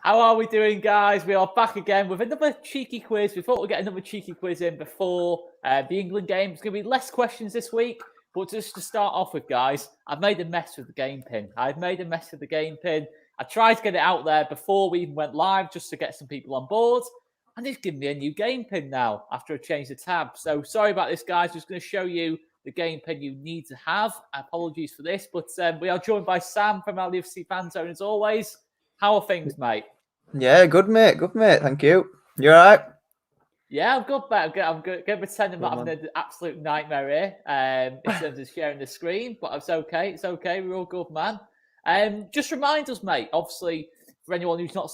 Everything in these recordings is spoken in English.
How are we doing, guys? We are back again with another cheeky quiz. We thought we'd get another cheeky quiz in before the England game. It's going to be less questions this week, but just to start off with, guys, I've made a mess with the game pin. I tried to get it out there before we even went live just to get some people on board, and it's given me a new game pin now after I changed the tab. So sorry about this, guys. Just going to show you the game pin you need to have. Apologies for this, but we are joined by Sam from LFC Fan Zone as always. How are things, mate? Yeah, good mate. Thank you. You all right? Yeah, I'm good, mate. I'm going to pretend I'm not having an absolute nightmare here in terms of sharing the screen, but it's okay. It's okay. We're all good, man. Just remind us, mate, obviously, for anyone who's not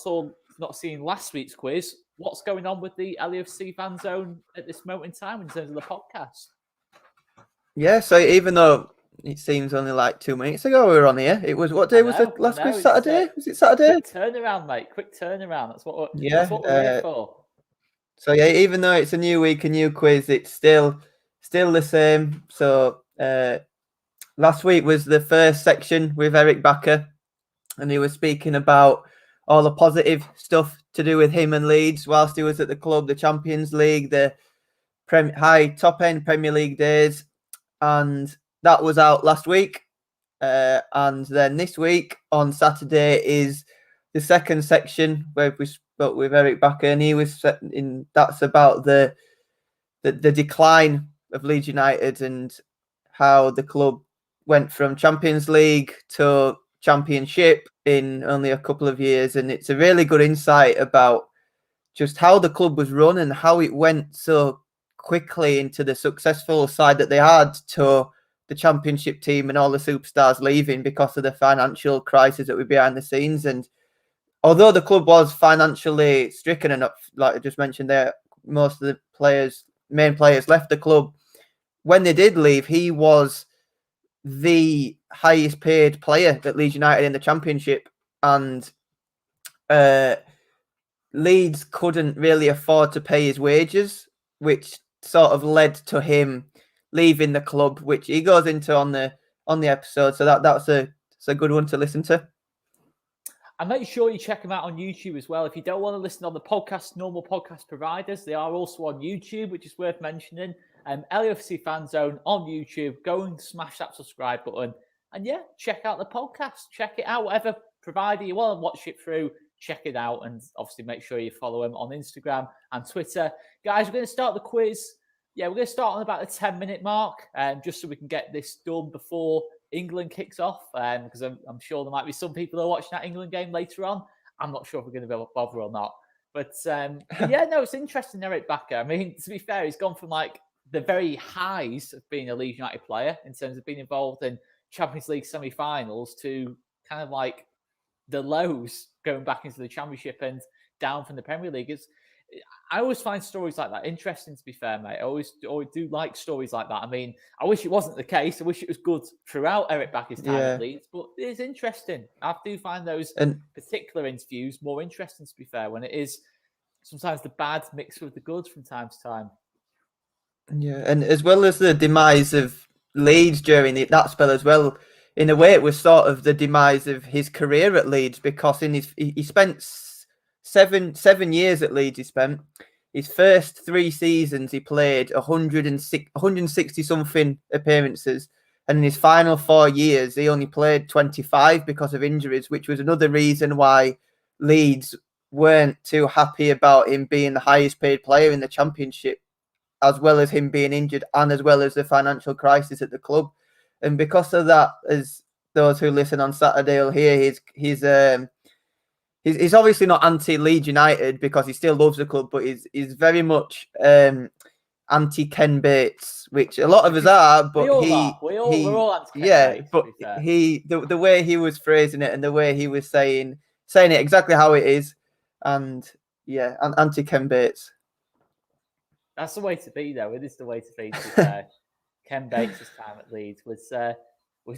seen last week's quiz, what's going on with the LFC Fan Zone at this moment in time in terms of the podcast? Yeah, so even though it seems only like 2 minutes ago we were on here, it was, what day was the last quiz? Saturday? Was it Saturday? Quick turnaround, mate. Quick turnaround. That's what we're here for. So yeah, even though it's a new week, a new quiz, it's still the same. So last week was the first section with Eric Backer, and he was speaking about all the positive stuff to do with him and Leeds whilst he was at the club, the Champions League, the top-end Premier League days, and that was out last week. And then this week on Saturday is the second section where we spoke with Eric Backer, and he was that's about the decline of Leeds United and how the club went from Champions League to Championship in only a couple of years. And it's a really good insight about just how the club was run and how it went so quickly into the successful side that they had to the Championship team and all the superstars leaving because of the financial crisis that was behind the scenes. And although the club was financially stricken enough, like I just mentioned there, most of the main players left the club. When they did leave, he was the highest paid player at Leeds United in the Championship, and Leeds couldn't really afford to pay his wages, which sort of led to him leaving the club, which he goes into on the episode. So that's a good one to listen to. And make sure you check them out on YouTube as well. If you don't want to listen on the normal podcast providers, they are also on YouTube, which is worth mentioning. LFC Fan Zone on YouTube. Go and smash that subscribe button. And yeah, check out the podcast. Check it out. Whatever provider you want to watch it through, check it out. And obviously make sure you follow them on Instagram and Twitter. Guys, we're going to start the quiz. Yeah, we're going to start on about the 10-minute mark, just so we can get this done before England kicks off, because I'm sure there might be some people who are watching that England game later on. I'm not sure if we're going to bother or not. But yeah, no, it's interesting, Eric Backer. I mean, to be fair, he's gone from like the very highs of being a Leeds United player in terms of being involved in Champions League semi-finals to kind of like the lows going back into the Championship and down from the Premier League. I always find stories like that interesting, to be fair, mate. I always do like stories like that. I mean, I wish it wasn't the case. I wish it was good throughout Eric Backer's time at Leeds, but it's interesting. I do find those particular interviews more interesting, to be fair, when it is sometimes the bad mixed with the good from time to time. Yeah, and as well as the demise of Leeds during that spell as well, in a way it was sort of the demise of his career at Leeds, because he spent 7 years at Leeds. He spent his first 3 seasons, he played 160 something appearances, and in his final 4 years he only played 25 because of injuries, which was another reason why Leeds weren't too happy about him being the highest paid player in the Championship, as well as him being injured and as well as the financial crisis at the club. And because of that, as those who listen on Saturday will hear, he's obviously not anti-Leeds United because he still loves the club, but he's very much anti-Ken Bates, which a lot of us are. But we're all anti-Ken Bates, but the way he was phrasing it and the way he was saying it exactly how it is, and yeah, anti-Ken Bates. That's the way to be, though. It is the way to be. Ken Bates' time at Leeds was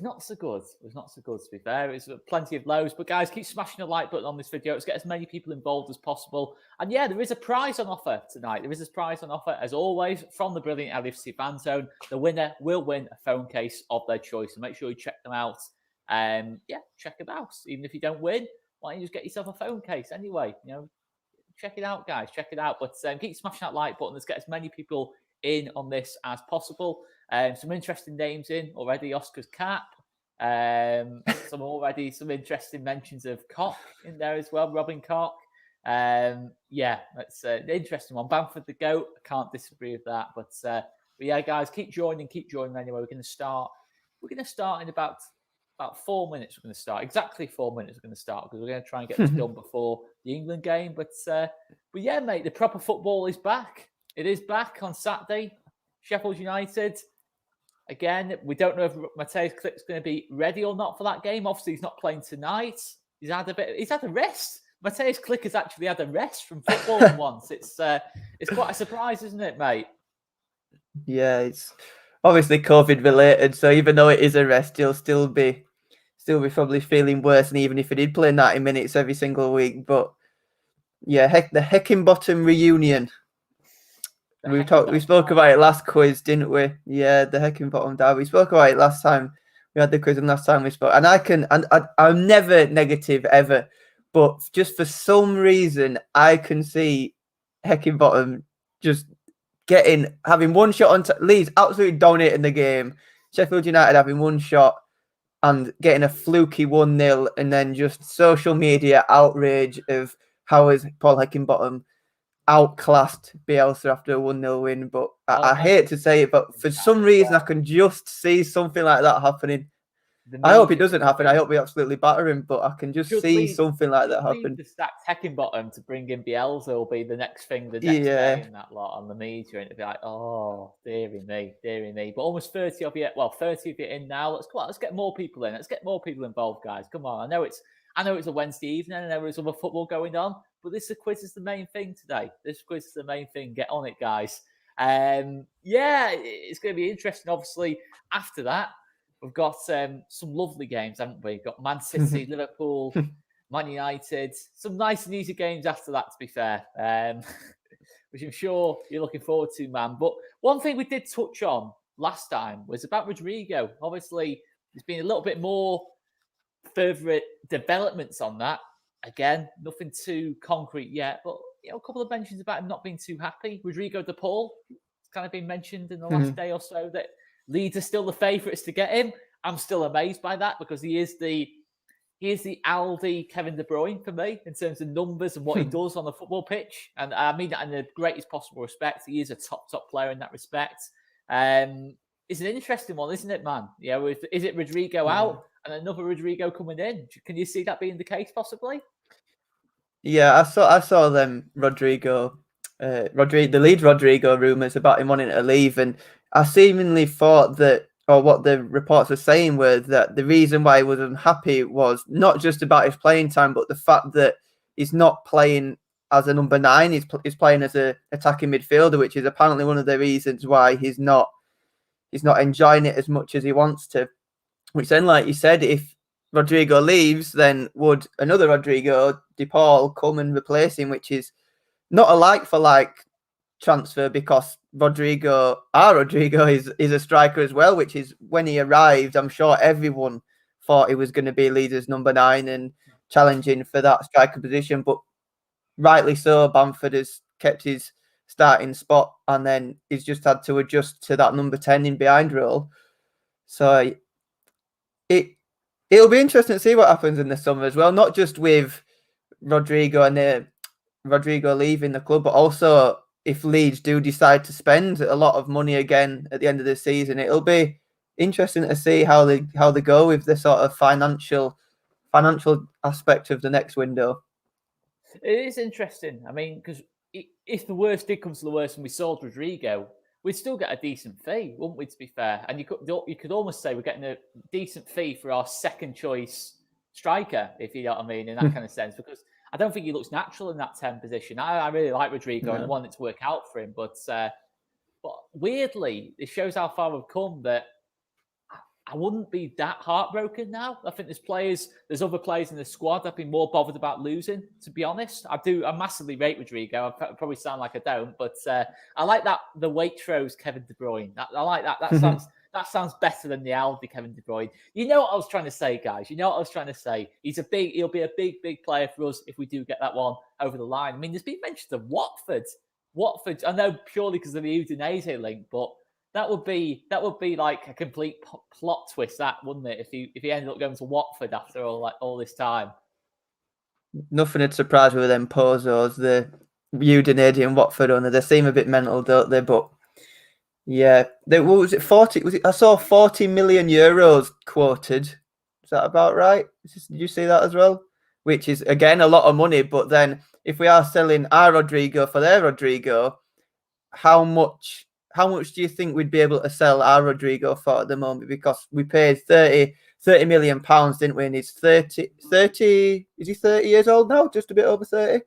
not so good. It was not so good, to be fair. It was plenty of lows. But guys, keep smashing the like button on this video. Let's get as many people involved as possible. And yeah, there is a prize on offer tonight. There is a prize on offer, as always, from the brilliant LFC Fan Zone. The winner will win a phone case of their choice. So make sure you check them out. Yeah, check them out. Even if you don't win, why don't you just get yourself a phone case anyway? Check it out, guys. Check it out. But keep smashing that like button. Let's get as many people in on this as possible. Some interesting names in already. Oscar's cap. Some interesting mentions of Cock in there as well. Robin Cock. That's an interesting one. Bamford the GOAT. I can't disagree with that. But yeah, guys, keep joining anyway. We're going to start in about 4 minutes. We're going to start exactly 4 minutes. We're going to start because we're going to try and get this done before the England game. But yeah, mate, the proper football is back. It is back on Saturday. Sheffield United. Again, we don't know if Mateusz Klich's going to be ready or not for that game. Obviously, he's not playing tonight. He's had a rest. Mateusz Klich has actually had a rest from football once. It's quite a surprise, isn't it, mate? Yeah, it's obviously COVID related. So even though it is a rest, he'll still be probably feeling worse than even if he did play 90 minutes every single week. But yeah, the Heckingbottom reunion. We spoke about it last quiz, didn't we? Yeah, the Heckingbottom derby. We spoke about it last time. We had the quiz and last time we spoke. And I'm never negative ever, but just for some reason I can see Heckingbottom just having one shot on Leeds absolutely dominating the game. Sheffield United having one shot and getting a fluky 1-0, and then just social media outrage of how is Paul Heckingbottom outclassed Bielsa after a 1-0 win. But I hate to say it, but for some reason I can just see something like that happening. I hope it doesn't happen. I hope we absolutely batter him, but I can just see something like that happen. The stacked Heckingbottom to bring in Bielsa will be the next thing, the next day in that lot on the media, and it'll be like, oh, dearie me. But almost 30 of you in now. Let's get more people in. Let's get more people involved, guys. Come on. I know it's a Wednesday evening. I know there's other football going on, but this quiz is the main thing today. This quiz is the main thing. Get on it, guys. It's going to be interesting. Obviously, after that, we've got some lovely games, haven't we? We've got Man City, Liverpool, Man United. Some nice and easy games after that, to be fair, which I'm sure you're looking forward to, man. But one thing we did touch on last time was about Rodrigo. Obviously, there's been a little bit more further developments on that. Again, nothing too concrete yet, but a couple of mentions about him not being too happy. Rodrigo de Paul, it's kind of been mentioned in the last day or so that Leeds are still the favourites to get him. I'm still amazed by that because he is the Aldi Kevin De Bruyne for me in terms of numbers and what he does on the football pitch. And I mean that in the greatest possible respect. He is a top player in that respect. It's an interesting one, isn't it, man? Is it Rodrigo out and another Rodrigo coming in? Can you see that being the case possibly? Yeah, I saw them the Leeds Rodrigo rumours about him wanting to leave, and I seemingly thought that, or what the reports were saying were that the reason why he was unhappy was not just about his playing time, but the fact that he's not playing as a number 9. He's playing as a attacking midfielder, which is apparently one of the reasons why he's not enjoying it as much as he wants to. Which then, like you said, if Rodrigo leaves, then would another Rodrigo de Paul come and replace him, which is not a like-for-like transfer because Rodrigo is a striker as well, which is when he arrived, I'm sure everyone thought he was going to be Leeds' number 9 and challenging for that striker position. But rightly so, Bamford has kept his starting spot and then he's just had to adjust to that number 10 in behind role. So it'll be interesting to see what happens in the summer as well, not just with Rodrigo and Rodrigo leaving the club, but also if Leeds do decide to spend a lot of money again at the end of the season. It'll be interesting to see how they go with the sort of financial aspect of the next window. It is interesting. I mean, because if the worst did come to the worst and we sold Rodrigo, we'd still get a decent fee, wouldn't we, to be fair? And you could almost say we're getting a decent fee for our second choice striker, if you know what I mean, in that kind of sense, because I don't think he looks natural in that 10 position. I really like Rodrigo and want it to work out for him. But weirdly, it shows how far we've come that I wouldn't be that heartbroken now. I think there's other players in the squad I've been more bothered about losing, to be honest. I massively rate Rodrigo. I probably sound like I don't, but I like that the Waitrose Kevin De Bruyne. I like that. That sounds better than the Aldi Kevin De Bruyne. You know what I was trying to say, guys. You know what I was trying to say. He'll be a big player for us if we do get that one over the line. I mean, there's been mentions of Watford. I know purely because of the Udinese link, but that would be like a complete plot twist, that wouldn't it? If he ended up going to Watford after all this time. Nothing would surprise me with them Pozos, the Udinese and Watford owner. They seem a bit mental, don't they? But yeah, what was it? 40? I saw 40 million euros quoted. Is that about right? Did you see that as well? Which is again a lot of money. But then, if we are selling our Rodrigo for their Rodrigo, how much do you think we'd be able to sell our Rodrigo for at the moment? Because we paid 30 million pounds, didn't we? And he's 30. Is he 30 years old now? Just a bit over 30.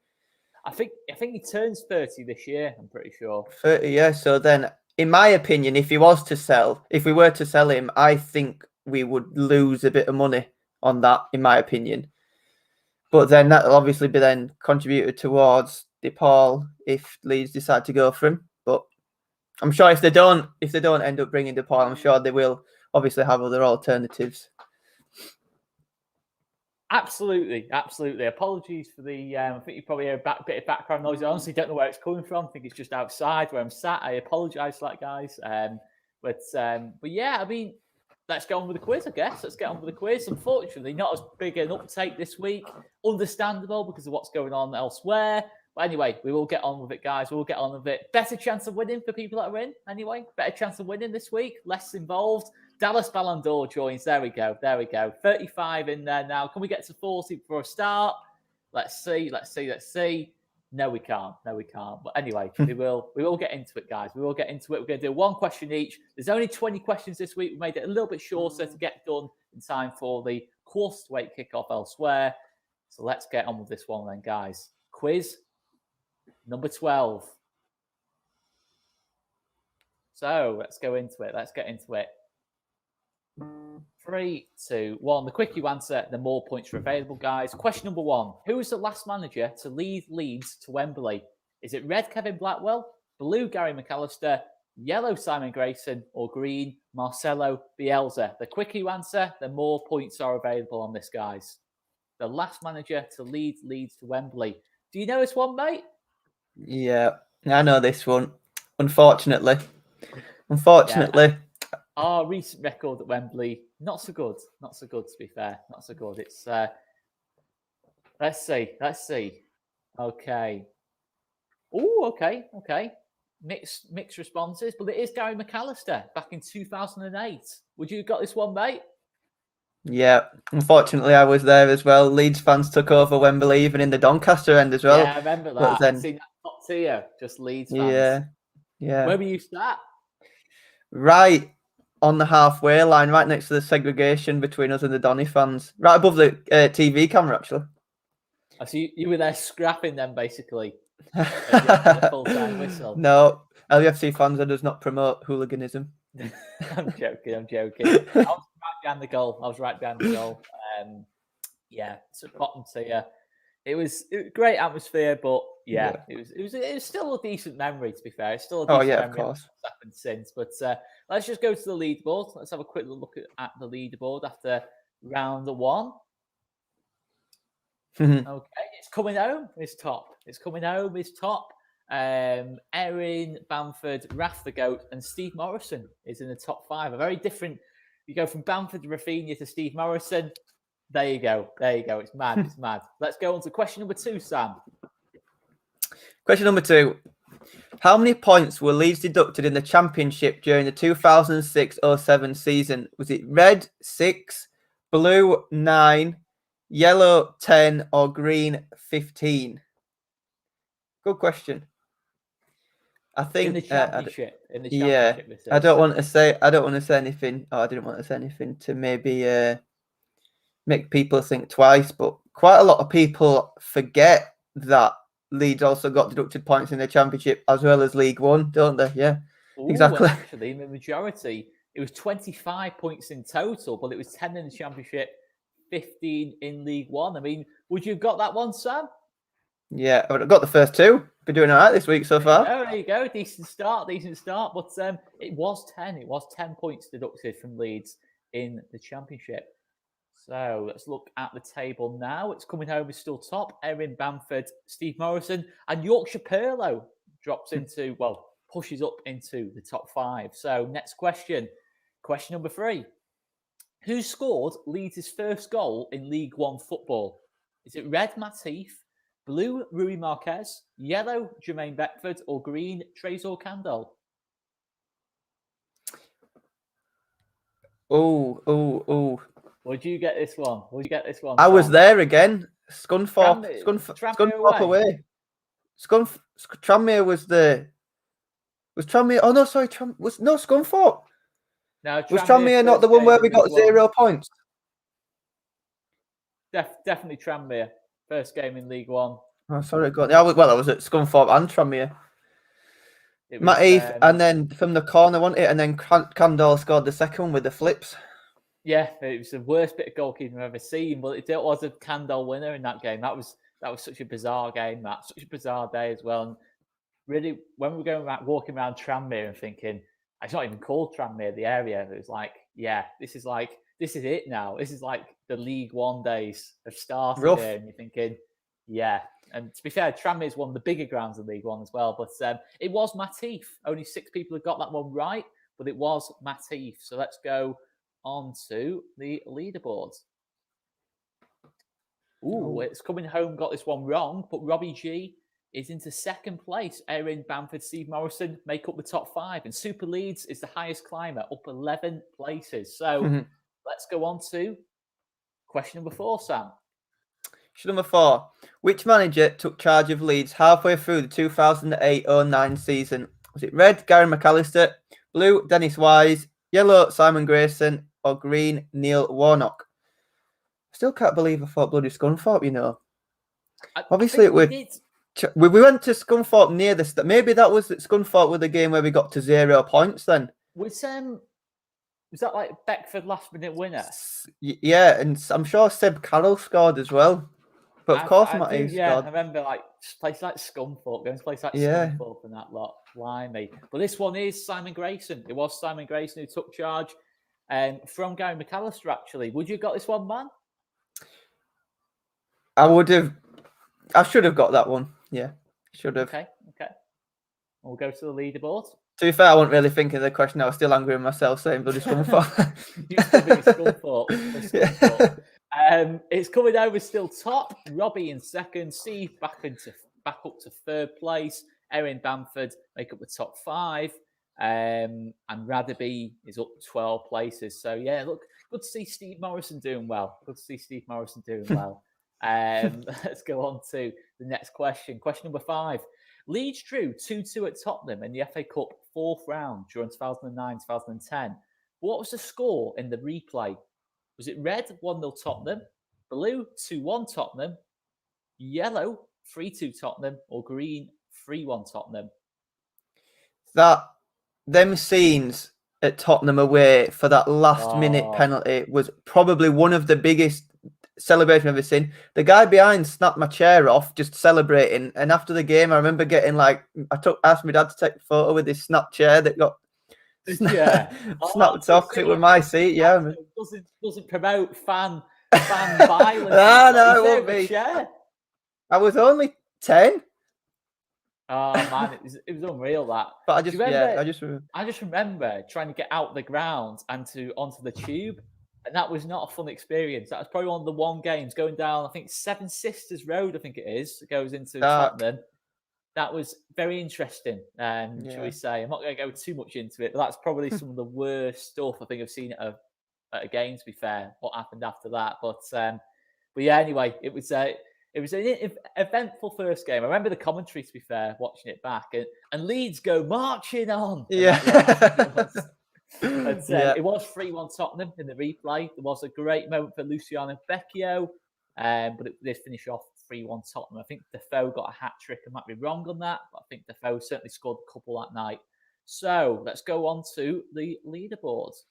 I think he turns 30 this year. I'm pretty sure. 30, yeah. So then, in my opinion, if we were to sell him, I think we would lose a bit of money on that, in my opinion. But then that'll obviously be then contributed towards DePaul if Leeds decide to go for him. But I'm sure if they don't end up bringing DePaul, I'm sure they will obviously have other alternatives. Absolutely. Apologies for the. I think you probably hear a bit of background noise. I honestly don't know where it's coming from. I think it's just outside where I'm sat. I apologise for that, guys. But yeah, I mean, let's get on with the quiz. I guess let's get on with the quiz. Unfortunately, not as big an uptake this week. Understandable because of what's going on elsewhere. But anyway, we will get on with it, guys. We'll get on with it. Better chance of winning for people that are in. Anyway, better chance of winning this week. Less involved. Dallas Ballon d'Or joins. There we go. 35 in there now. Can we get to 40 for a start? Let's see. No, we can't. But anyway, we will get into it, guys. We will get into it. We're going to do one question each. There's only 20 questions this week. We made it a little bit shorter to get done in time for the quarter-to-8 kickoff elsewhere. So let's get on with this one then, guys. Quiz number 12. So let's go into it. Let's get into it. 3, 2, 1. The quicker you answer, the more points are available, guys. Question number 1. Who was the last manager to lead Leeds to Wembley? Is it red Kevin Blackwell, blue Gary McAllister, yellow Simon Grayson, or green Marcelo Bielsa? The quicker you answer, the more points are available on this, guys. The last manager to lead Leeds to Wembley. Do you know this one, mate? Yeah, I know this one. Unfortunately. Yeah. Our recent record at Wembley, not so good. To be fair. Not so good. It's let's see. Okay. Oh, okay. Mixed responses, but it is Gary McAllister back in 2008. Would you have got this one, mate? Yeah, unfortunately, I was there as well. Leeds fans took over Wembley, even in the Doncaster end as well. Yeah, I remember that. Then, see that top tier, just Leeds fans. Yeah. Where were you sat? Right on the halfway line, right next to the segregation between us and the Donny fans. Right above the TV camera, actually. Oh, so you were there scrapping them, basically. The full-time whistle. No, LUFC fans does not promote hooliganism. I'm joking. I was right behind the goal. Yeah, it's a bottom tier. It was great atmosphere, but yeah. It was still a decent memory, to be fair. It's still a decent memory. Of course. Of what's happened since. But let's just go to the leaderboard. Let's have a quick look at the leaderboard after round 1. Okay, it's coming home. It's top. Erin, Bamford, Raf the Goat, and Steve Morrison is in the top 5. A very different. You go from Bamford to Rafinha to Steve Morrison. There you go. It's mad. Let's go on to question number 2, Sam. Question number 2. How many points were Leeds deducted in the Championship during the 2006-07 season? Was it red 6, blue 9, yellow 10, or green 15? Good question. I think in the championship. I don't want to say anything. I didn't want to say anything to maybe make people think twice, but quite a lot of people forget that Leeds also got deducted points in the Championship as well as League One, don't they? Yeah, exactly. Actually, in the majority, it was 25 points in total, but it was 10 in the Championship, 15 in League One. I mean, would you have got that one, Sam? Yeah, I got the first 2. Been doing all right this week so far. There you go. Decent start. But it was 10. It was 10 points deducted from Leeds in the Championship. So let's look at the table now. It's coming home is still top. Erin Bamford, Steve Morrison, and Yorkshire Perlo pushes up into the top 5. So next question. Question number 3. Who scored Leeds' first goal in League One football? Is it red, Matt Heath, blue, Rui Marquez, yellow, Jermaine Beckford, or green, Trezor Candle? Oh. Would you get this one? I was there again. Scunthorpe away. away. Tranmere was Tranmere. Oh no, sorry. Scunthorpe. No, was Tranmere not the one where we got 0 points? Definitely Tranmere. First game in League One. Oh, sorry, God. I was at Scunthorpe and Tranmere. Matt Heath, and then from the corner, wasn't it? And then Candle scored the second one with the flips. Yeah, it was the worst bit of goalkeeping I've ever seen, but it was a Candle winner in that game. That was such a bizarre game, such a bizarre day as well. And really, when we were going around, walking around Tranmere and thinking, it's not even called Tranmere, the area. It was like, yeah, this is it now. This is like the League One days have started here. And you're thinking, yeah. And to be fair, Tranmere is one of the bigger grounds in League One as well. But it was Matt Heath. Only 6 people have got that one right, but it was Matt Heath. So let's go on to the leaderboards. It's coming home, got this one wrong, but Robbie G is into second place. Erin Bamford, Steve Morrison make up the top 5, and Super Leeds is the highest climber, up 11 places. So let's go on to question number 4, Sam. Question number 4. Which manager took charge of Leeds halfway through the 2008-09 season? Was it red, Gary McAllister, blue, Dennis Wise, yellow, Simon Grayson, or green, Neil Warnock? Still can't believe I thought bloody Scunthorpe, you know. Obviously, we went to Scunthorpe near the start. Maybe that was Scunthorpe with the game where we got to 0 points then. Was that like Beckford last minute winner? Yeah, and I'm sure Seb Carroll scored as well. But of course, Matt Heath scored. I remember like places like Scunthorpe, going to places like Scunthorpe and that lot. Blimey. But this one is Simon Grayson. It was Simon Grayson who took charge from Gary McAllister, actually. Would you have got this one, man? I should have got that one. Yeah, should have. Okay. We'll go to the leaderboard. To be fair, I wasn't really thinking of the question. I was still angry with myself saying bloody Scunthorpe. You still think Scunthorpe. It's coming over still top. Robbie in second. Steve back up to third place. Erin Bamford make up the top 5. And Radaby is up 12 places. So yeah, look, good to see Steve Morrison doing well. Let's go on to the next question. Question number 5. Leeds drew 2-2 at Tottenham in the FA Cup 4th round during 2009-2010. What was the score in the replay? Was it red 1-0 Tottenham, blue 2-1 Tottenham, yellow 3-2 Tottenham, or green 3-1 Tottenham? Them scenes at Tottenham away for that last minute penalty was probably one of the biggest celebrations I've ever seen. The guy behind snapped my chair off just celebrating, and after the game I remember getting asked my dad to take a photo with his snapped chair that got snapped off. It was my seat. Yeah, doesn't promote fan violence. No, it won't be. I was only 10. Oh man, it was unreal that. But I just remember trying to get out the ground and onto the tube, and that was not a fun experience. That was probably one of the one games going down. I think Seven Sisters Road. I think it is. It goes into Tottenham. That was very interesting. Shall we say? I'm not going to go too much into it, but that's probably some of the worst stuff I think I've seen at a game. To be fair, what happened after that? But yeah. Anyway, it was an eventful first game. I remember the commentary, to be fair, watching it back, and Leeds go marching on. Yeah. It was 3-1 Tottenham in the replay. There was a great moment for Luciano Vecchio, but it did finish off 3-1 Tottenham. I think Defoe got a hat-trick. I might be wrong on that, but I think Defoe certainly scored a couple that night. So let's go on to the leaderboards.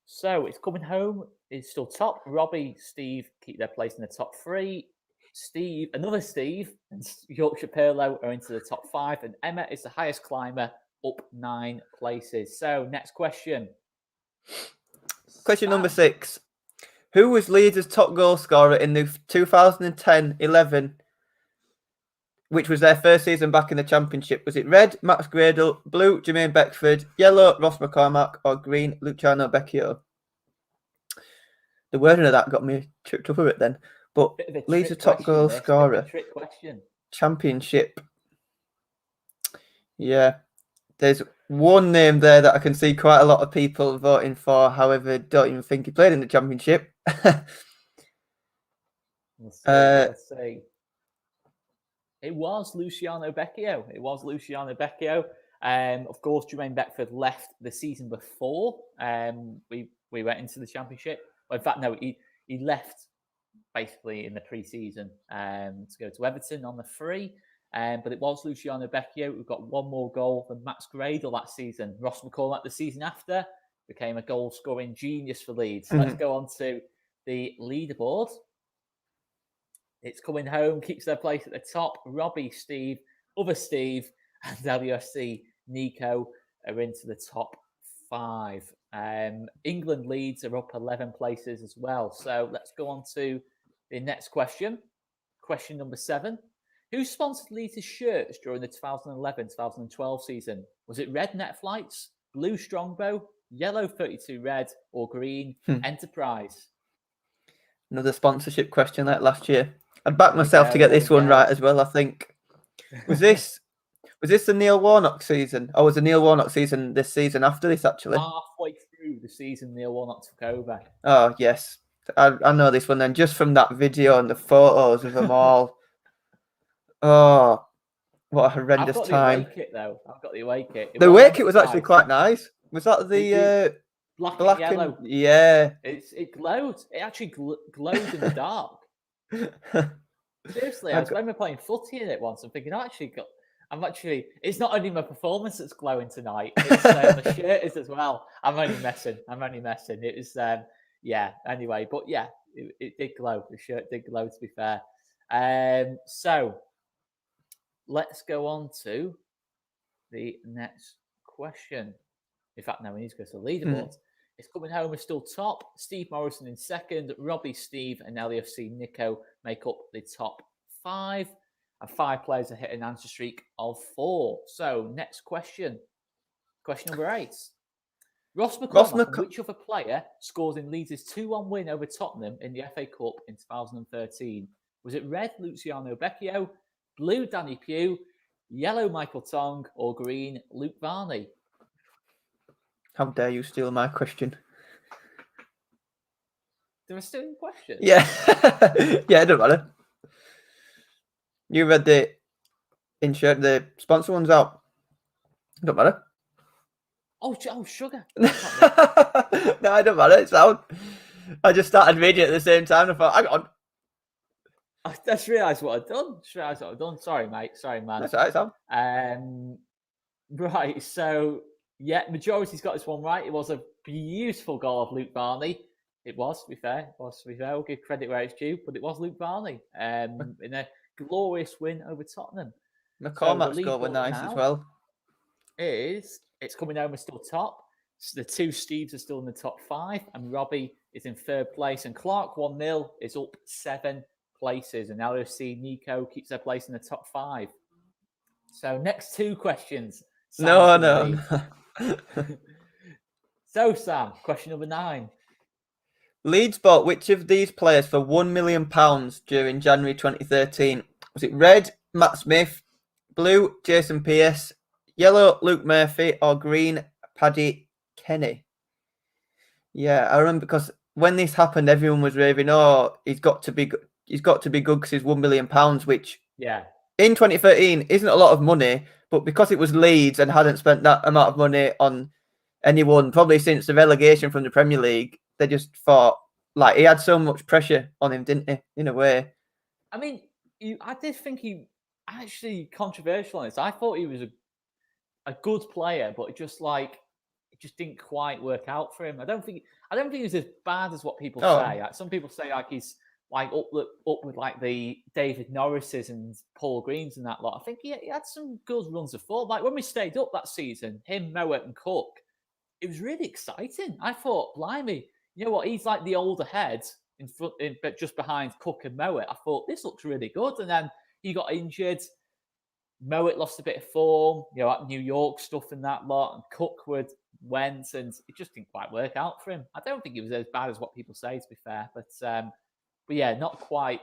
So it's coming home. It's still top. Robbie, Steve keep their place in the top 3. Steve, another Steve, and Yorkshire Perlo are into the top 5, and Emma is the highest climber, up 9 places. So, next question. Question number 6. Who was Leeds' top goal scorer in the 2010-11, which was their first season back in the Championship? Was it red, Max Gradle, blue, Jermaine Beckford, yellow, Ross McCormack, or green, Luciano Becchio? The wording of that got me tripped up a bit then. But Leeds' top goal scorer. Trick question. Championship. Yeah. There's one name there that I can see quite a lot of people voting for. However, don't even think he played in the Championship. Let's see. It was Luciano Becchio. Of course, Jermaine Beckford left the season before we went into the Championship. Well, in fact, no, he left basically in the pre-season to go to Everton on the free. But it was Luciano Becchio who got one more goal than Max Gradle that season. Ross McCormack the season after became a goal-scoring genius for Leeds. Mm-hmm. Let's go on to the leaderboard. It's coming home, keeps their place at the top. Robbie, Steve, other Steve, and LUFC Nico are into the top 5. England Leeds are up 11 places as well. So let's go on to the next question. Question number 7. Who sponsored Leeds' shirts during the 2011-2012 season? Was it red Net Flights, blue Strongbow, yellow 32 Red, or green Enterprise? Another sponsorship question like last year. I'd back myself to get this one right as well, I think. Was this the Neil Warnock season? Or was the Neil Warnock season this season after this, actually? Halfway through the season, Neil Warnock took over. Oh, yes. I know this one then, just from that video and the photos of them all. Oh, what a horrendous time. I've got the away kit, though. I've got the away kit. The away kit was actually quite nice. Was that the black and yellow? Yeah. It glowed. It actually glowed in the dark. Seriously, I remember playing footy in it once and thinking, it's not only my performance that's glowing tonight, it's the shirt is as well. I'm only messing. It was, anyway, but yeah, it did glow. The shirt did glow, to be fair. So let's go on to the next question. In fact, now we need to go to the leaderboard. It's coming home. We're still top. Steve Morrison in second. Robbie, Steve, and LUFC Nico make up the top 5. And 5 players are hitting an answer streak of 4. So, next question. Question number 8. Ross McCormack, which other player scores in Leeds' 2-1 win over Tottenham in the FA Cup in 2013? Was it red, Luciano Becchio, blue, Danny Pugh, yellow, Michael Tong, or green, Luke Varney? How dare you steal my question? There are still questions? Yeah. Yeah, it doesn't matter. You read the sponsor ones out. It don't matter. Oh, sugar. No, it don't matter. It's out. I just started reading it at the same time and I thought, hang on. I just realised what I've done. Sorry, mate. Sorry, man. That's all right, Sam. Right, so... Yeah, majority's got this one right. It was a beautiful goal of Luke Varney. It was, to be fair. We'll give credit where it's due, but it was Luke Varney in a glorious win over Tottenham. McCormack's goal was nice as well. It's coming home. We're still top. So the 2 Steves are still in the top 5, and Robbie is in 3rd place. And Clark 1-0 is up 7 places. And LFC Nico keeps their place in the top 5. So next 2 questions. No. So, Sam, question number 9. Leeds bought which of these players for £1 million during January 2013? Was it red, Matt Smith, blue, Jason Pearce, yellow, Luke Murphy, or green, Paddy Kenny? Yeah, I remember because when this happened, everyone was raving, "Oh, he's got to be good because he's £1 million," which in 2013 isn't a lot of money. But because it was Leeds and hadn't spent that amount of money on anyone, probably since the relegation from the Premier League, they just thought, like, he had so much pressure on him, didn't he, in a way? I mean, I did think he actually controversial on this. I thought he was a good player, but it just didn't quite work out for him. I don't think he was as bad as what people say. Like, some people say like he's like up with like the David Norrises and Paul Greens and that lot. I think he had some good runs of form. Like when we stayed up that season, him, Mowat and Cook, it was really exciting. I thought, blimey, you know what? He's like the older head in front, but just behind Cook and Mowat. I thought this looks really good. And then he got injured. Mowat lost a bit of form, you know, at New York stuff and that lot. And Cook went, and it just didn't quite work out for him. I don't think it was as bad as what people say, to be fair. But yeah, not quite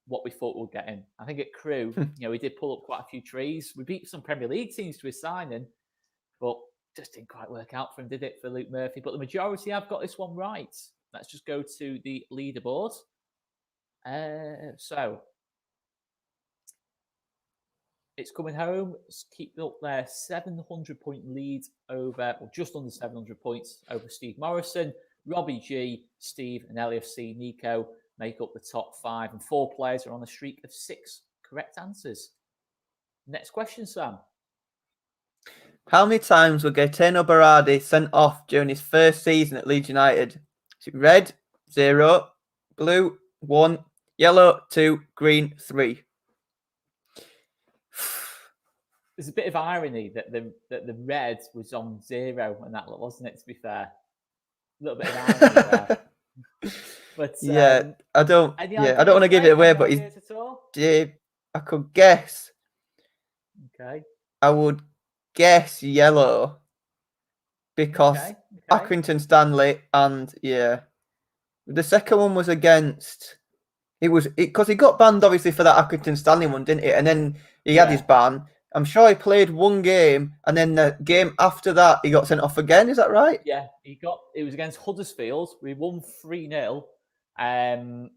what we thought we were getting. I think at Crewe, you know, we did pull up quite a few trees. We beat some Premier League teams to his signing, but just didn't quite work out for him, did it, for Luke Murphy? But the majority have got this one right. Let's just go to the leaderboard. So it's coming home. It's keeping up their 700-point lead over, or just under 700 points over Steve Morrison. Robbie G, Steve, and LAFC Nico make up the top 5, and 4 players are on a streak of 6 correct answers. Next question, Sam. How many times were Gaetano Berardi sent off during his first season at Leeds United? Is it red, 0, blue, 1, yellow, 2, green, 3? There's a bit of irony that the red was on 0 and that, wasn't it, to be fair? A little bit of irony there. But yeah, I don't want to give it away, but I could guess. Okay. I would guess yellow because Accrington Stanley, and the second one was against. It was because he got banned obviously for that Accrington Stanley one, didn't he? And then he had his ban. I'm sure he played one game, and then the game after that he got sent off again. Is that right? Yeah, it was against Huddersfield. We won 3-0, and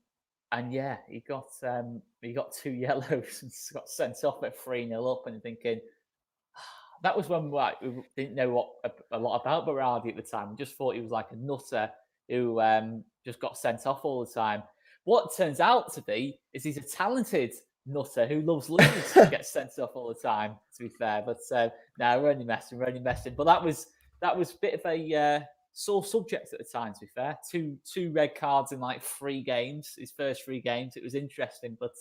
yeah, he got 2 yellows and got sent off at 3-0 up. And thinking that was when we didn't know a lot about Berardi at the time. We just thought he was like a nutter who just got sent off all the time. What it turns out to be is he's a talented nutter who loves Leeds and gets sent off all the time, to be fair. But no, we're only messing. But that was a bit of a sore subject at the time, to be fair. Two red cards in like 3 games, his first 3 games. It was interesting, but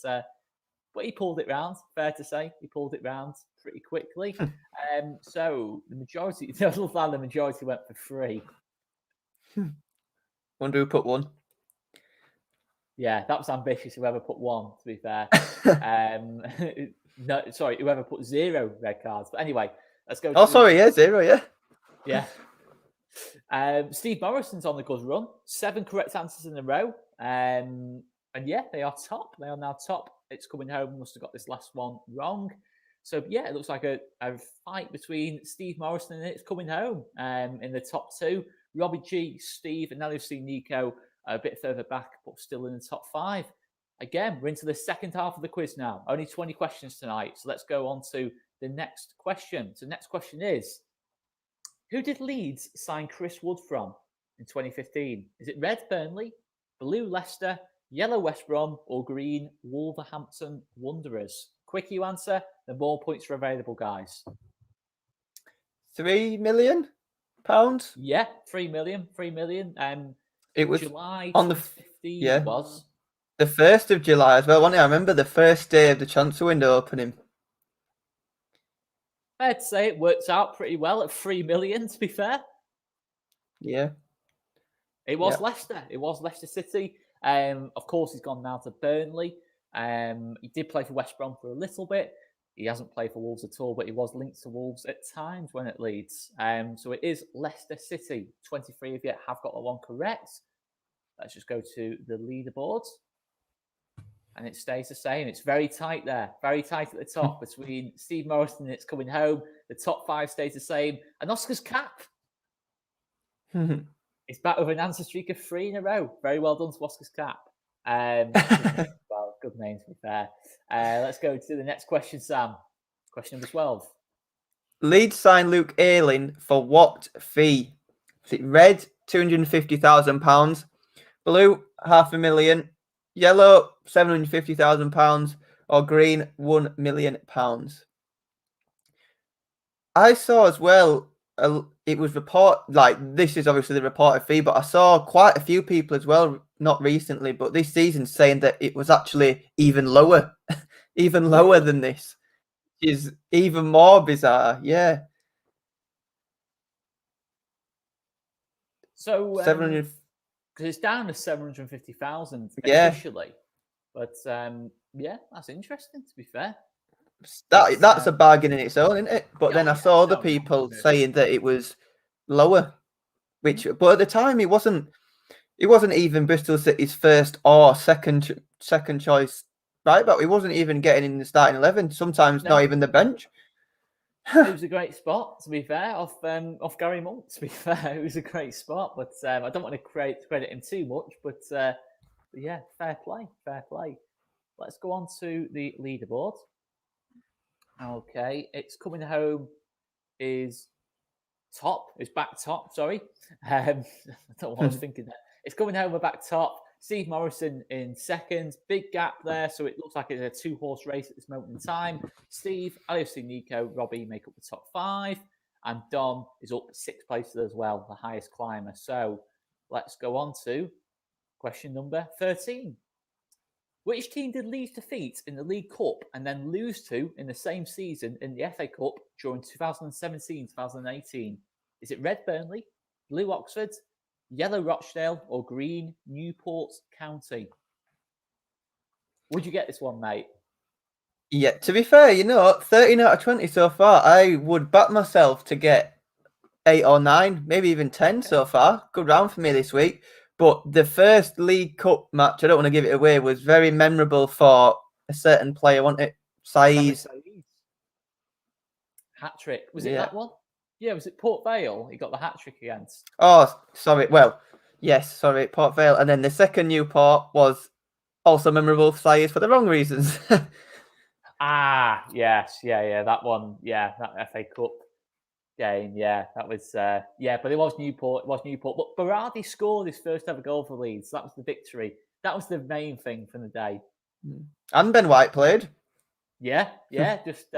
he pulled it round, fair to say. He pulled it round pretty quickly. So the majority went for 3. Wonder who put 1. Yeah, that was ambitious. Whoever put 1, to be fair. No, sorry, whoever put 0 red cards. But anyway, let's go. 0, yeah. Steve Morrison's on the good run. 7 correct answers in a row. And yeah, they are top. They are now top. It's coming home. Must have got this last one wrong. So yeah, it looks like a fight between Steve Morrison and It's Coming Home in the top 2. Robbie G, Steve, and now you've seen Nico a bit further back, but still in the top 5. Again, we're into the second half of the quiz now. Only 20 questions tonight. So let's go on to the next question. So the next question is, who did Leeds sign Chris Wood from in 2015? Is it red, Burnley, blue, Leicester, yellow, West Brom, or green, Wolverhampton Wanderers? Quick you answer, the more points are available, guys. £3 million? Yeah, 3 million. It was July on 2015. It was the 1st of July as well, wasn't it? I remember the first day of the transfer window opening. Fair to say it worked out pretty well at 3 million, to be fair. Yeah. It was Leicester. It was Leicester City. Of course, he's gone now to Burnley. He did play for West Brom for a little bit. He hasn't played for Wolves at all, but he was linked to Wolves at times when it Leeds. So it is Leicester City. 23 of you have got the one correct. Let's just go to the leaderboard. And it stays the same. It's very tight there. Very tight at the top between Steve Morrison and It's Coming Home. The top 5 stays the same. And Oscar's cap. It's back with an answer streak of 3 in a row. Very well done to Oscar's cap. Well, good name to be fair. Let's go to the next question, Sam. Question number 12. Leeds signed Luke Ayling for what fee? Is it red, £250,000, blue, £500,000, yellow, £750,000, or green, £1 million? I saw as well, it was this is obviously the reported fee, but I saw quite a few people as well not recently, but this season, saying that it was actually even lower, even lower than this, is even more bizarre. Yeah. So 700. because it's down to 750,000 Yeah. officially, but yeah, that's interesting. To be fair, That's a bargain in its own, isn't it? But then I saw other no, people no. saying that it was lower, but at the time it wasn't. It wasn't even Bristol City's first or second choice right back. He wasn't even getting in the starting 11. Sometimes not even the bench. It was a great spot, to be fair, off Gary Monk. To be fair, it was a great spot, but I don't want to credit him too much. But yeah, fair play. Let's go on to the leaderboard. Okay, it's coming home is top. It's back top. Sorry, I don't know what I was thinking there. It's coming home back top. Steve Morrison in second. Big gap there, so it looks like it's a 2-horse race at this moment in time. Steve, LFC Nico, Robbie make up the top 5, and Dom is up 6 places as well, the highest climber. So let's go on to question number 13. Which team did Leeds defeat in the League Cup and then lose to in the same season in the FA Cup during 2017-2018? Is it Red Burnley, Blue Oxford, Yellow Rochdale, or Green Newport County? Would you get this one, mate? Yeah, to be fair, 13 out of 20 so far. I would back myself to get 8 or 9, maybe even 10 so far. Good round for me this week. But the first League Cup match, I don't want to give it away, was very memorable for a certain player, wasn't it? Saiz. Hat trick. Was it that one? Yeah, was it Port Vale? He got the hat trick against. Oh, sorry. Well, yes, sorry, Port Vale. And then the second Newport was also memorable for Saiz for the wrong reasons. Yes. Yeah. That one. Yeah, that FA Cup game. Yeah, that was. Yeah, but it was Newport. But Berardi scored his first ever goal for Leeds. That was the victory. That was the main thing from the day. And Ben White played. Yeah. Just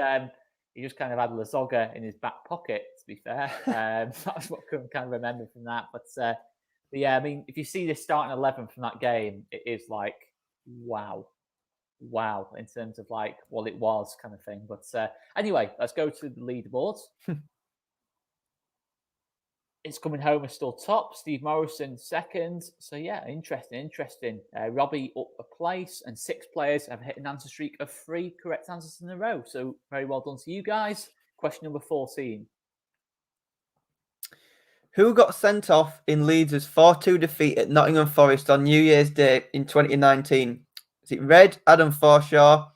he just kind of had Lasogga in his back pocket. To be fair, that's what I can kind of remember from that. But yeah, I mean, if you see the starting 11 from that game, it is like wow in terms of like what it was kind of thing. But anyway, let's go to the leaderboards. It's coming home as still top. Steve Morrison second. So yeah, interesting. Robbie up a place, and 6 players have hit an answer streak of 3 correct answers in a row. So very well done to you guys. Question number 14. Who got sent off in Leeds' 4-2 defeat at Nottingham Forest on New Year's Day in 2019? Is it red, Adam Forshaw,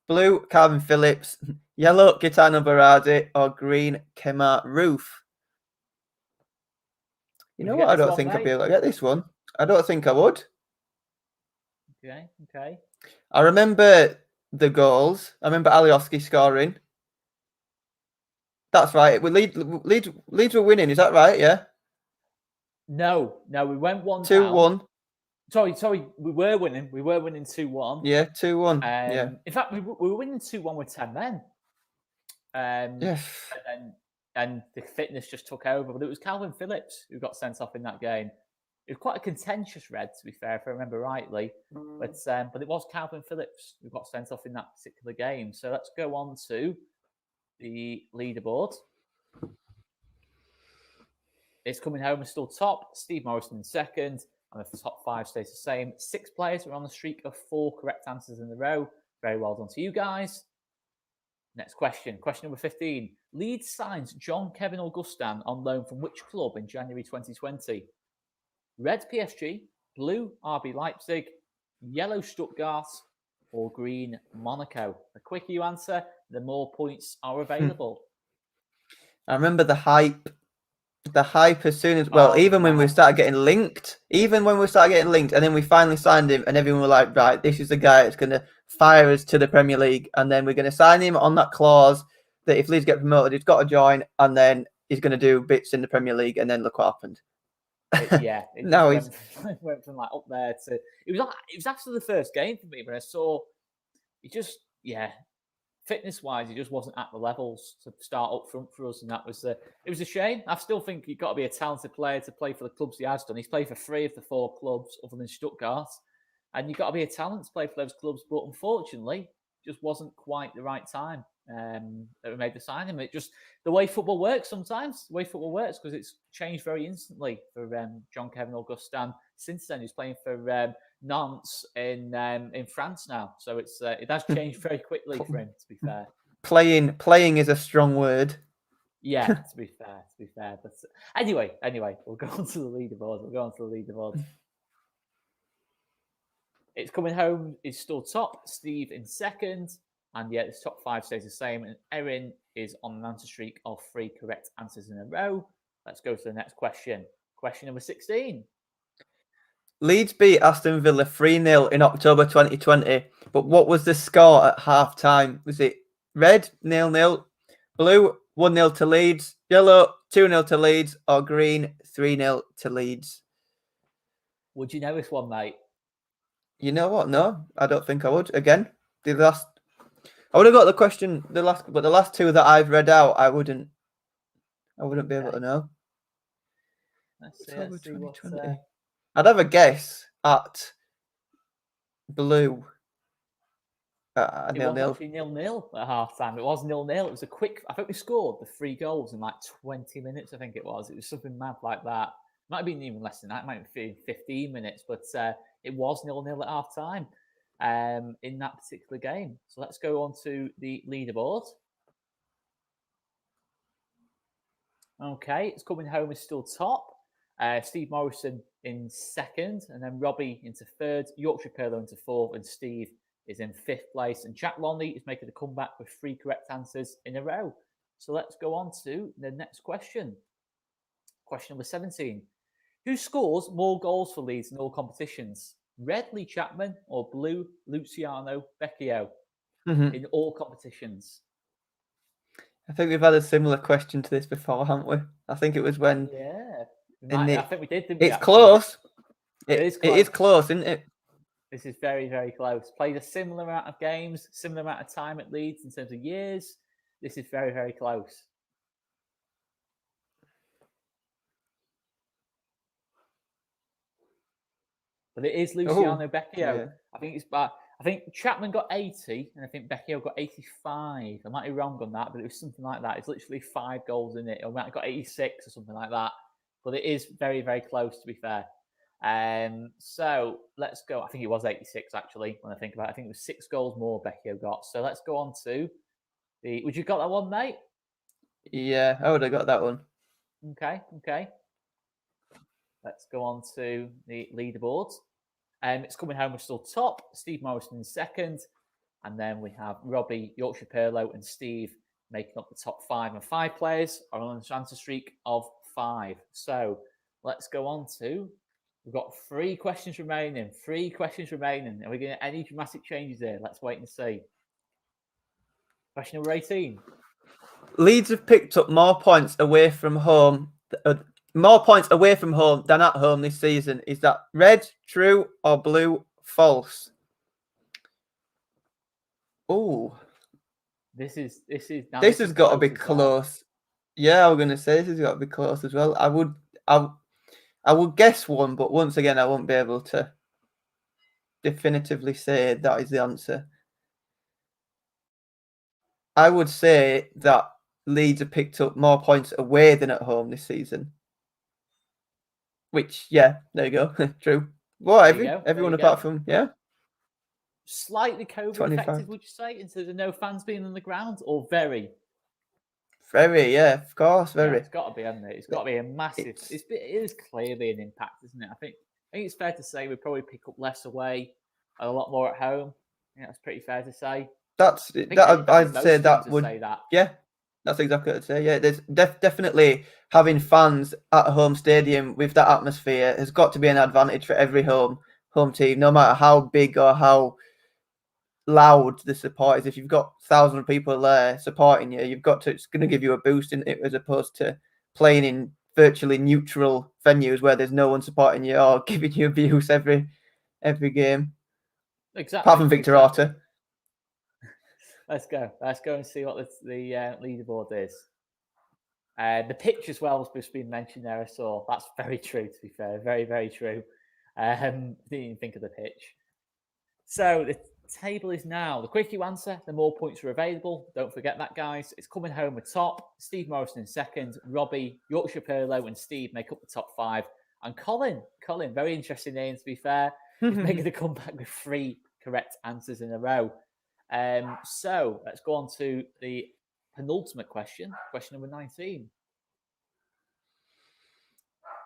blue, Calvin Phillips, yellow, Gaetano Berardi, or green, Kemar Roof? You know what? I don't think I'd be able to get this one. I don't think I would. Okay. I remember the goals. I remember Alioski scoring. That's right. Leeds were winning. Is that right? Yeah. No, we went 2-1. Sorry, we were winning. We were winning 2-1. Yeah, 2-1. Yeah. In fact, we were winning 2-1 with 10 men. Yes. And the fitness just took over. But it was Calvin Phillips who got sent off in that game. It was quite a contentious red, to be fair, if I remember rightly. But it was Calvin Phillips who got sent off in that particular game. So let's go on to the leaderboard. It's coming home and still top. Steve Morrison in second. And the top 5 stays the same. 6 players are on the streak of 4 correct answers in a row. Very well done to you guys. Next question. Question number 15. Leeds signs John Kevin Augustin on loan from which club in January 2020? Red PSG, blue RB Leipzig, yellow Stuttgart, or green Monaco? The quicker you answer, the more points are available. I remember the hype as soon as when we started getting linked, and then we finally signed him, and everyone were like, right, this is the guy that's going to fire us to the Premier League, and then we're going to sign him on that clause that if Leeds get promoted, he's got to join, and then he's going to do bits in the Premier League, and then look what happened. It went from like up there to it was after the first game for me, but I saw it just fitness-wise, he just wasn't at the levels to start up front for us, and it was a shame. I still think you've got to be a talented player to play for the clubs he has done. He's played for 3 of the 4 clubs other than Stuttgart, and you've got to be a talent to play for those clubs. But unfortunately, just wasn't quite the right time that we made the signing. It just the way football works sometimes. The way football works because it's changed very instantly for John Kevin Augustin. Since then, he's playing for Nantes in France now. So it has changed very quickly for him. To be fair, playing is a strong word. Yeah, to be fair. But anyway, we'll go on to the leaderboard. It's coming home is still top. Steve in second. And yeah, this top 5 stays the same. And Erin is on an answer streak of 3 correct answers in a row. Let's go to the next question. Question number 16. Leeds beat Aston Villa 3-0 in October 2020. But what was the score at half-time? Was it red, 0-0, blue, 1-0 to Leeds, yellow, 2-0 to Leeds, or green, 3-0 to Leeds? Would you know this one, mate? You know what? No, I don't think I would. Again, I would have got the question but the last 2 that I've read out, I wouldn't be able to know. Let's see what, I'd have a guess at blue. It was actually 0-0 at half time. It was 0-0. It was a quick. I think we scored the 3 goals in like 20 minutes. I think it was. It was something mad like that. Might have been even less than that. It might have been 15 minutes, but it was 0-0 at half time in that particular game. So let's go on to the leaderboard. Okay, it's coming home is still top. Steve Morrison in second, and then Robbie into third, Yorkshire Perlo into fourth, and Steve is in 5th place. And Jack Lonley is making a comeback with 3 correct answers in a row. So let's go on to the next question. Question number 17. Who scores more goals for Leeds in all competitions? Red, Lee Chapman, or blue, Luciano Becchio in all competitions? I think we've had a similar question to this before, haven't we? I think it was when... Yeah. I think we did, didn't we? It's close. It is close, isn't it? This is very, very close. Played a similar amount of games, similar amount of time at Leeds in terms of years. This is very, very close. But it is Luciano Becchio. Yeah. I think Chapman got 80 and I think Becchio got 85. I might be wrong on that, but it was something like that. It's literally 5 goals in it. Or might have got 86 or something like that. But it is very, very close, to be fair. So let's go. I think it was 86 actually. When I think about it, I think it was 6 goals more Becchio got. So let's go on to the. Would you got that one, mate? Yeah, I would have got that one. Okay. Let's go on to the leaderboard. It's coming home. We're still top. Steve Morrison in second, and then we have Robbie, Yorkshire Perlo, and Steve making up the top 5. And 5 players are on an answer streak of 5. So let's go on to. We've got 3 questions remaining. Are we going to get any dramatic changes here? Let's wait and see. Question number 18. Leeds have picked up more points away from home than at home this season. Is that red, true, or blue, false? Oh, this has got to be close. Yeah, I was going to say this has got to be close as well. I would guess 1, but once again, I won't be able to definitively say that is the answer. I would say that Leeds have picked up more points away than at home this season. Which, yeah, there you go. True. Well, everyone apart from, Slightly COVID affected, would you say, in terms of no fans being on the ground, or very? Very, yeah, of course, very. Yeah, it's got to be, hasn't it? It's got to be a massive. It is clearly an impact, isn't it? I think it's fair to say we probably pick up less away and a lot more at home. I think that's pretty fair to say. I'd say that would. Yeah, that's exactly what I'd say. Yeah, there's definitely having fans at a home stadium with that atmosphere has got to be an advantage for every home team, no matter how big or how loud the support is. If you've got thousands of people there supporting you, it's going to give you a boost in it, as opposed to playing in virtually neutral venues where there's no one supporting you or giving you abuse every game. Exactly. Apart from Victor Orta. Let's go. Let's go and see what the leaderboard is. The pitch as well has just been mentioned there. I saw that's very true. To be fair, very very true. Didn't even think of the pitch. So the table is now. The quicker you answer, the more points are available. Don't forget that, guys. It's coming home at top. Steve Morrison in second. Robbie, Yorkshire Perlo, and Steve make up the top five. And Colin, very interesting name to be fair. He's making a comeback with 3 correct answers in a row. So let's go on to the penultimate question, question number 19.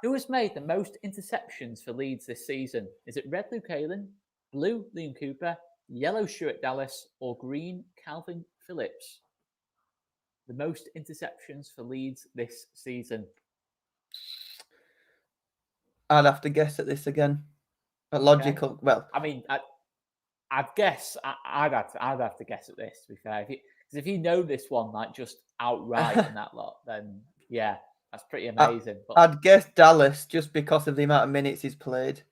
Who has made the most interceptions for Leeds this season? Is it red Luke Ayling, blue Liam Cooper, yellow Stuart Dallas, or green Calvin Phillips? The most interceptions for Leeds this season. I'd have to guess at this again. A logical, Okay. well. I mean, I'd guess. I'd have to guess at this. To be fair, because if you know this one like just outright and that lot, then yeah, that's pretty amazing. I'd guess Dallas just because of the amount of minutes he's played.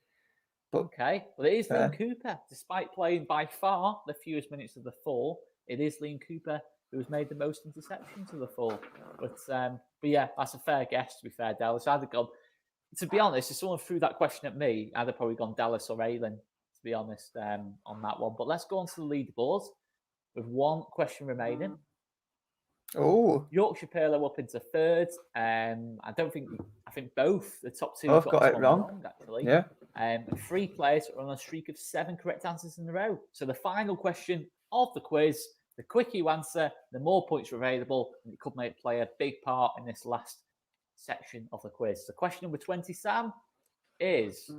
But okay, well, it is Liam Cooper. Despite playing by far the fewest minutes of the 4, it is Liam Cooper who has made the most interceptions of the 4. But yeah, that's a fair guess. To be fair, Dallas. I'd have gone. To be honest, if someone threw that question at me, I'd have probably gone Dallas or Ayling, to be honest, on that one. But let's go on to the leaderboard with 1 question remaining. Oh, Yorkshire Perlo up into 3rd. I think both the top 2 both got it wrong, actually. Yeah. 3 players are on a streak of 7 correct answers in a row. So the final question of the quiz, the quicker you answer, the more points are available, and it could play a big part in this last section of the quiz. So question number 20, Sam, is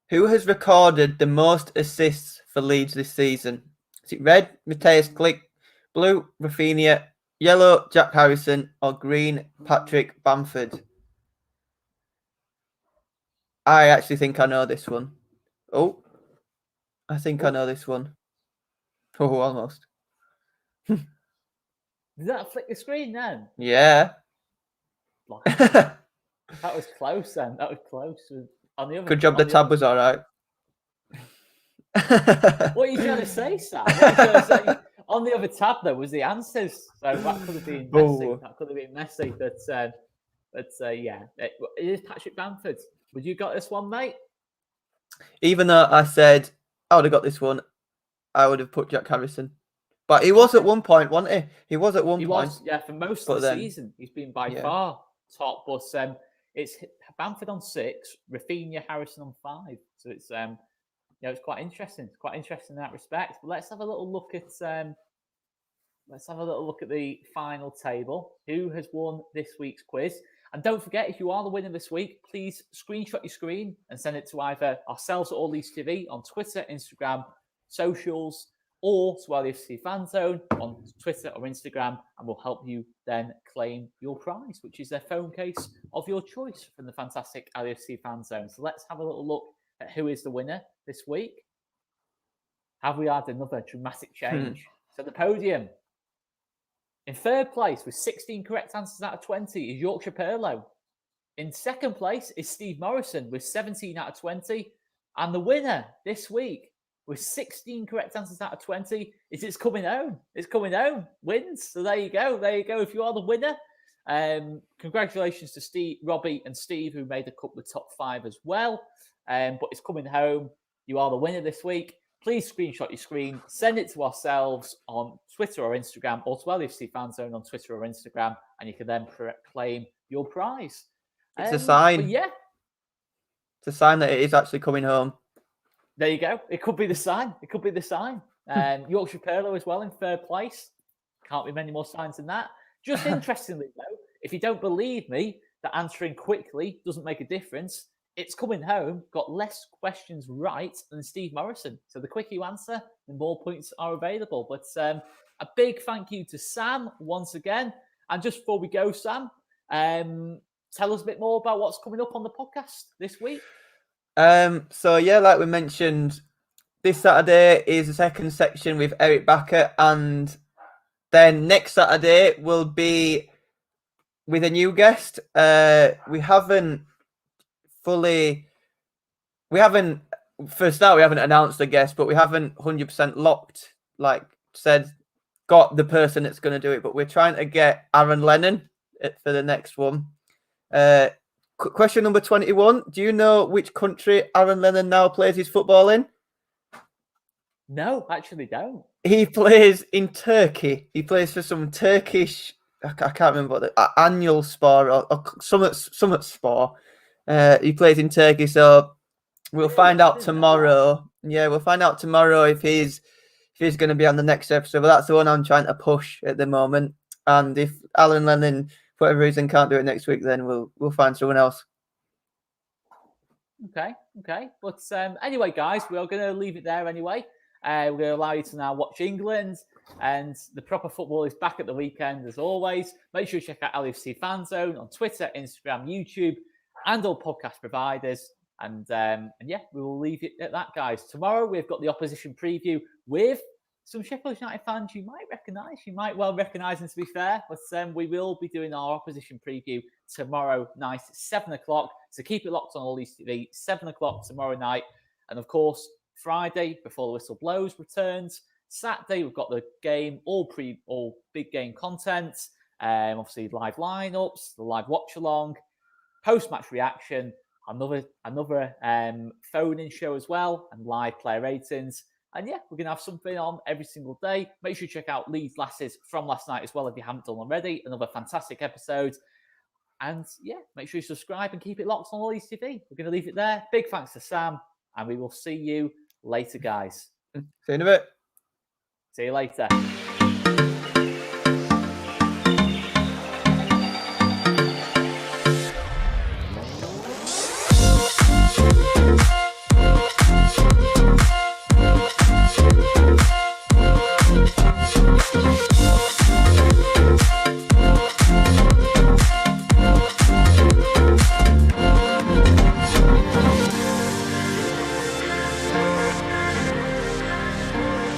who has recorded the most assists for Leeds this season? Is it red, Matthias Klick, blue, Rafinha, yellow, Jack Harrison, or green, Patrick Bamford? I actually think I know this one. Oh, I think I know this one. Oh, almost. Did that flick the screen then? Yeah. That was close then. That was close. On the other, Good job the tab was all right. What are you trying to say, Sam? What are you trying to say? On the other tab, though, was the answers. So that could have been messy. Oh. That could have been messy. But yeah, it is Patrick Bamford. Would you got this one, mate? Even though I said I would have got this one, I would have put Jack Harrison. But he was at one point, wasn't he? He was at one point. Was, yeah, for most of the season. He's been by far top. But it's Bamford on 6, Rafinha, Harrison on 5. So it's it's quite interesting. It's quite interesting in that respect. But let's have a little look at the final table. Who has won this week's quiz? And don't forget, if you are the winner this week, please screenshot your screen and send it to either ourselves or Leeds TV on Twitter, Instagram, socials, or to our FC Fan Zone on Twitter or Instagram, and we'll help you then claim your prize, which is a phone case of your choice from the fantastic LFC Fan Zone. So let's have a little look at who is the winner this week. Have we had another dramatic change? So the podium. In 3rd place with 16 correct answers out of 20 is Yorkshire Perlo. In 2nd place is Steve Morrison with 17 out of 20. And the winner this week with 16 correct answers out of 20 is It's Coming Home. It's Coming Home wins. So there you go. There you go. If you are the winner, congratulations to Steve, Robbie and Steve, who made a couple of top 5 as well. But It's Coming Home. You are the winner this week. Please screenshot your screen, send it to ourselves on Twitter or Instagram, or to LFC Fan Zone on Twitter or Instagram, and you can then claim your prize. It's a sign. Yeah. It's a sign that it is actually coming home. There you go. It could be the sign. It could be the sign. Yorkshire Perlo as well in 3rd place. Can't be many more signs than that. Just interestingly, though, if you don't believe me that answering quickly doesn't make a difference, It's Coming Home got less questions right than Steve Morrison. So the quicker you answer, the more points are available. But a big thank you to Sam once again. And just before we go, Sam, tell us a bit more about what's coming up on the podcast this week. So yeah, like we mentioned, this Saturday is the 2nd section with Eric Backer, and then next Saturday will be with a new guest. We haven't announced a guest, but we haven't 100% locked like got the person that's going to do it, but we're trying to get Aaron Lennon for the next one. Question number 21. Do you know which country Aaron Lennon now plays his football in? No, actually don't. He plays in Turkey. He plays for some Turkish, I can't remember what the annual sport or Summit Sport. He plays in Turkey, so we'll find out tomorrow. Yeah, we'll find out tomorrow if he's going to be on the next episode. But that's the one I'm trying to push at the moment. And if Aaron Lennon, for whatever reason, can't do it next week, then we'll find someone else. Okay. But anyway, guys, we're going to leave it there anyway. We're going to allow you to now watch England, and the proper football is back at the weekend as always. Make sure you check out LFC Fan Zone on Twitter, Instagram, YouTube, and all podcast providers. And yeah, we will leave it at that, guys. Tomorrow we've got the opposition preview with some Sheffield United fans you might recognise. You might well recognise them, to be fair. But we will be doing our opposition preview tomorrow night at 7 o'clock. So keep it locked on all these TV. 7 o'clock tomorrow night. And of course, Friday, before the whistle blows, returns. Saturday, we've got the game, all big game content. Obviously, live lineups, the live watch along, post-match reaction, another phone-in show as well, and live player ratings. And yeah, we're going to have something on every single day. Make sure you check out Leeds Lasses from last night as well if you haven't done already. Another fantastic episode. And yeah, make sure you subscribe and keep it locked on Leeds TV. We're going to leave it there. Big thanks to Sam, and we will see you later, guys. See you in a bit. See you later.